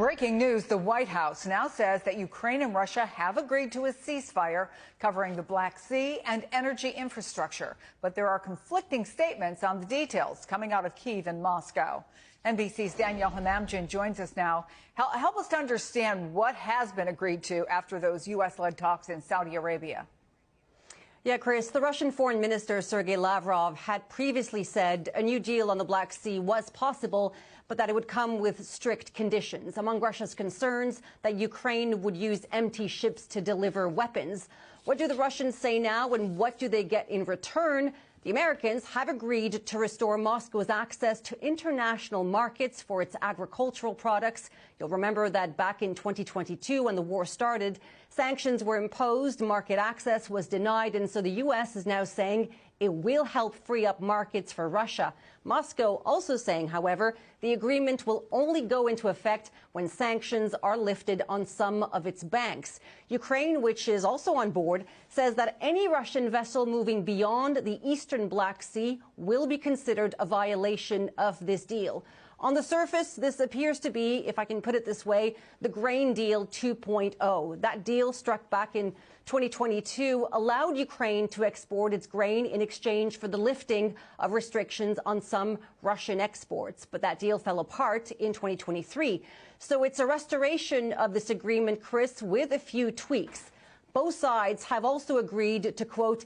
Breaking news, the White House now says that Ukraine and Russia have agreed to a ceasefire covering the Black Sea and energy infrastructure. But there are conflicting statements on the details coming out of Kyiv and Moscow. NBC's Danielle Hamamdjian joins us now. Help us to understand what has been agreed to after those U.S.-led talks in Saudi Arabia. Yeah, Chris, the Russian Foreign Minister Sergei Lavrov had previously said a new deal on the Black Sea was possible, but that it would come with strict conditions. Among Russia's concerns, that Ukraine would use empty ships to deliver weapons. What do the Russians say now, and what do they get in return? The Americans have agreed to restore Moscow's access to international markets for its agricultural products. You'll remember that back in 2022, when the war started, sanctions were imposed, market access was denied, and so the U.S. is now saying it will help free up markets for Russia. Moscow also saying, however, the agreement will only go into effect when sanctions are lifted on some of its banks. Ukraine, which is also on board, says that any Russian vessel moving beyond the eastern Black Sea will be considered a violation of this deal. On the surface, this appears to be, if I can put it this way, the grain deal 2.0. That deal, struck back in 2022, allowed Ukraine to export its grain in exchange for the lifting of restrictions on some Russian exports. But that deal fell apart in 2023. So it's a restoration of this agreement, Chris, with a few tweaks. Both sides have also agreed to, quote,